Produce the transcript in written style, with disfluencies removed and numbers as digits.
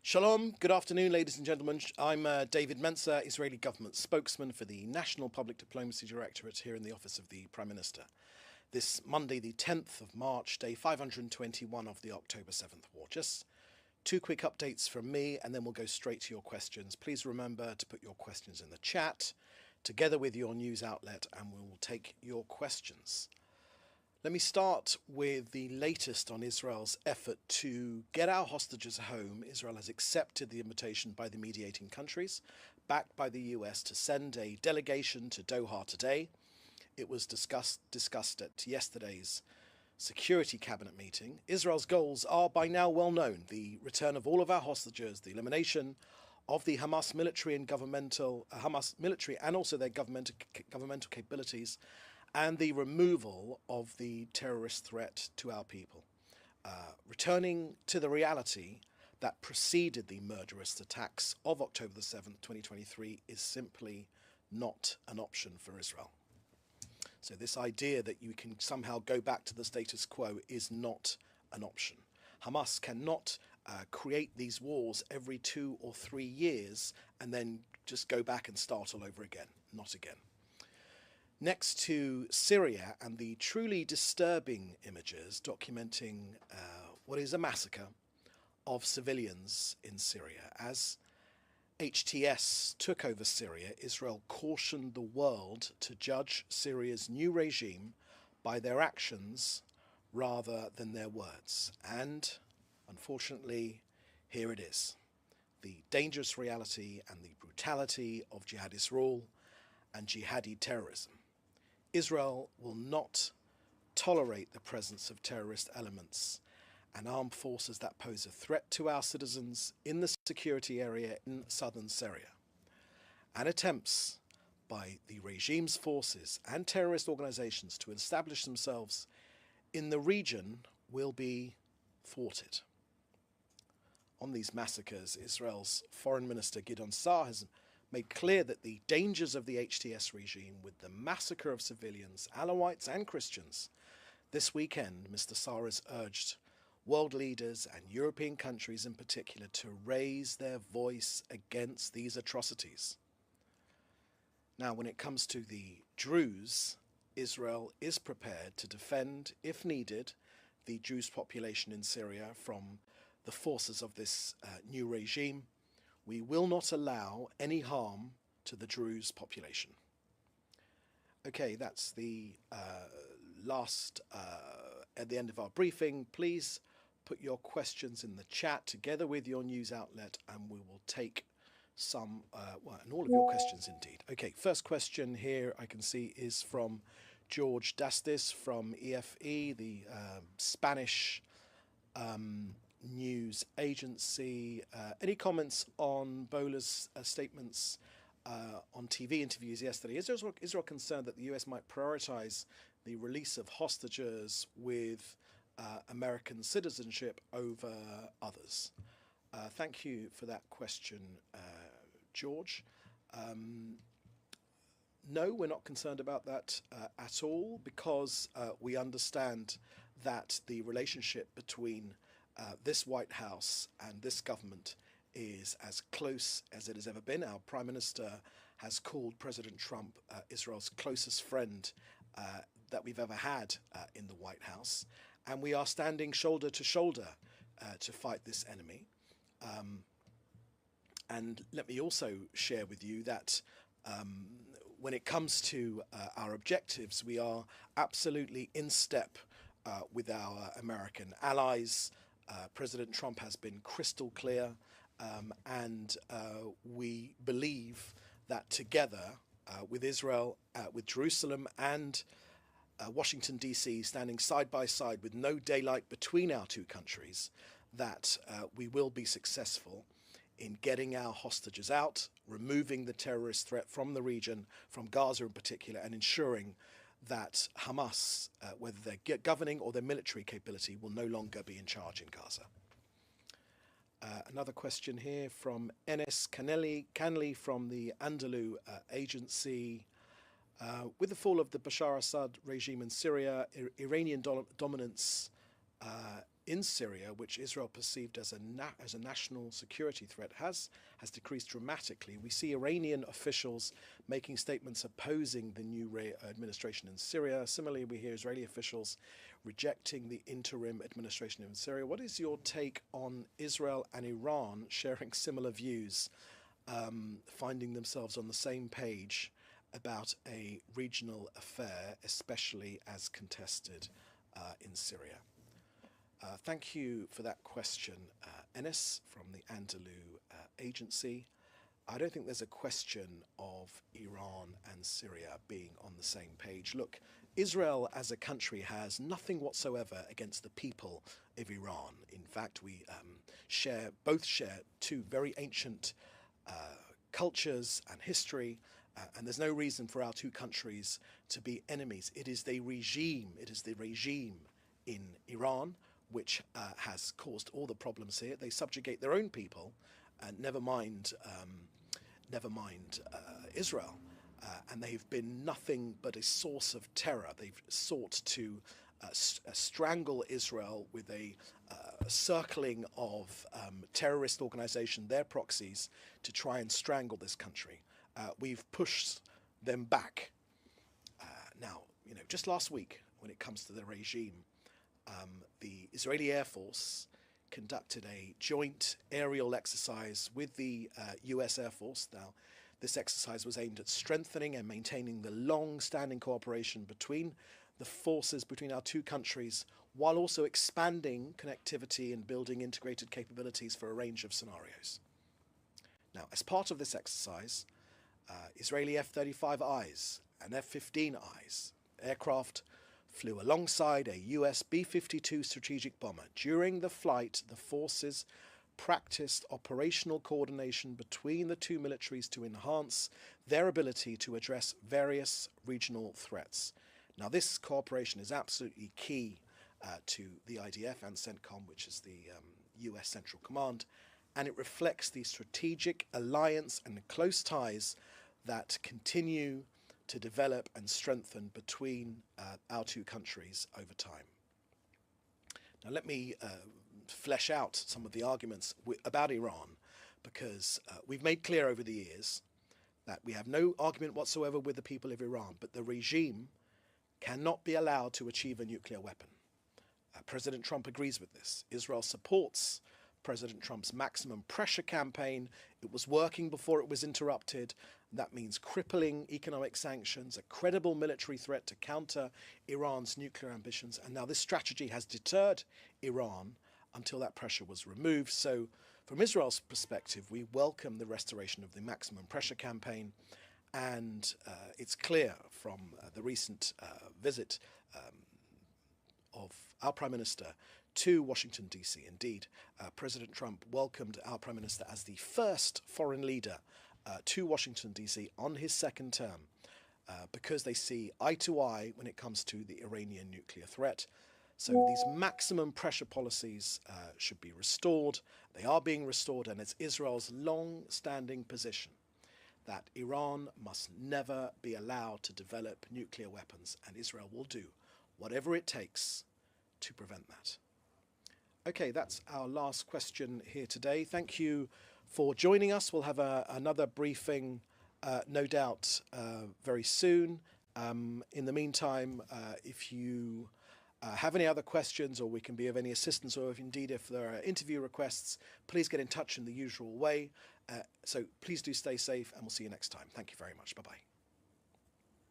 Shalom, good afternoon, ladies and gentlemen. I'm David Mencer, Israeli government spokesman for the National Public Diplomacy Directorate here in the Office of the Prime Minister. This Monday, the 10th of March, day 521 of the October 7th war. Just two quick updates from me, and then we'll go straight to your questions. Please remember to put your questions in the chat, together with your news outlet, and we will take your questions. Let me start with the latest on Israel's effort to get our hostages home. Israel has accepted the invitation by the mediating countries, backed by the US, to send a delegation to Doha today. It was discussed at yesterday's Security Cabinet meeting. Israel's goals are by now well known: the return of all of our hostages, the elimination of the Hamas military and also their governmental capabilities, and the removal of the terrorist threat to our people. Returning to the reality that preceded the murderous attacks of October the 7th, 2023 is simply not an option for Israel. So this idea that you can somehow go back to the status quo is not an option. Hamas cannot create these wars every 2 or 3 years and then just go back and start all over again. Not again. Next to Syria and the truly disturbing images documenting what is a massacre of civilians in Syria. As HTS took over Syria, Israel cautioned the world to judge Syria's new regime by their actions rather than their words. And unfortunately, here it is. The dangerous reality and the brutality of jihadist rule and jihadi terrorism. Israel will not tolerate the presence of terrorist elements and armed forces that pose a threat to our citizens in the security area in southern Syria. And attempts by the regime's forces and terrorist organizations to establish themselves in the region will be thwarted. On these massacres, Israel's Foreign Minister Gideon Sa'ar has made clear that the dangers of the HTS regime with the massacre of civilians, Alawites and Christians. This weekend, Mr. Sa'ar has urged world leaders and European countries in particular to raise their voice against these atrocities. Now, when it comes to the Druze, Israel is prepared to defend, if needed, the Druze population in Syria from the forces of this new regime. We will not allow any harm to the Druze population. Okay, that's the last at the end of our briefing. Please put your questions in the chat together with your news outlet, and we will take some, and all of your questions indeed. Okay, first question here I can see is from George Dastis from EFE, the Spanish news agency. Any comments on Bola's statements on TV interviews yesterday? Is Israel concerned that the US might prioritize the release of hostages with American citizenship over others? Thank you for that question, George. No, we're not concerned about that at all, because we understand that the relationship between this White House and this government is as close as it has ever been. Our Prime Minister has called President Trump Israel's closest friend that we've ever had in the White House. And we are standing shoulder to shoulder to fight this enemy. And let me also share with you that when it comes to our objectives, we are absolutely in step with our American allies. President Trump has been crystal clear, and we believe that together with Israel, with Jerusalem and Washington, D.C. standing side by side with no daylight between our two countries, that we will be successful in getting our hostages out, removing the terrorist threat from the region, from Gaza in particular, and ensuring that Hamas, whether their governing or their military capability, will no longer be in charge in Gaza. Another question here from Enes Canley from the Anadolu agency. With the fall of the Bashar Assad regime in Syria, Iranian dominance in Syria, which Israel perceived as a national security threat, has decreased dramatically. We see Iranian officials making statements opposing the new administration in Syria. Similarly, we hear Israeli officials rejecting the interim administration in Syria. What is your take on Israel and Iran sharing similar views, finding themselves on the same page about a regional affair, especially as contested in Syria? Thank you for that question, Enes from the Andalou agency. I don't think there's a question of Iran and Syria being on the same page. Look, Israel as a country has nothing whatsoever against the people of Iran. In fact, we both share two very ancient cultures and history, and there's no reason for our two countries to be enemies. It is the regime in Iran which has caused all the problems here. They subjugate their own people, and never mind Israel. And they've been nothing but a source of terror. They've sought to strangle Israel with a circling of terrorist organization, their proxies, to try and strangle this country. We've pushed them back. Now, just last week, when it comes to the regime, the Israeli Air Force conducted a joint aerial exercise with the US Air Force. Now, this exercise was aimed at strengthening and maintaining the long-standing cooperation between the forces between our two countries, while also expanding connectivity and building integrated capabilities for a range of scenarios. Now, as part of this exercise, Israeli F-35Is and F-15Is aircraft flew alongside a US B-52 strategic bomber. During the flight, the forces practiced operational coordination between the two militaries to enhance their ability to address various regional threats. Now, this cooperation is absolutely key to the IDF and CENTCOM, which is the US Central Command, and it reflects the strategic alliance and close ties that continue to develop and strengthen between our two countries over time. Now, let me flesh out some of the arguments about Iran, because we've made clear over the years that we have no argument whatsoever with the people of Iran, but the regime cannot be allowed to achieve a nuclear weapon. President Trump agrees with this. Israel supports President Trump's maximum pressure campaign. It was working before it was interrupted. That means crippling economic sanctions, a credible military threat to counter Iran's nuclear ambitions. And now this strategy has deterred Iran until that pressure was removed. So from Israel's perspective, we welcome the restoration of the maximum pressure campaign. And it's clear from the recent visit of our Prime Minister to Washington, D.C. Indeed, President Trump welcomed our Prime Minister as the first foreign leader to Washington, D.C. on his second term, because they see eye to eye when it comes to the Iranian nuclear threat. So these maximum pressure policies should be restored. They are being restored, and it's Israel's long-standing position that Iran must never be allowed to develop nuclear weapons, and Israel will do whatever it takes to prevent that. Okay, that's our last question here today. Thank you for joining us. We'll have another briefing, no doubt, very soon. In the meantime, if you have any other questions, or we can be of any assistance, or if there are interview requests, please get in touch in the usual way. So please do stay safe, and we'll see you next time. Thank you very much. Bye-bye.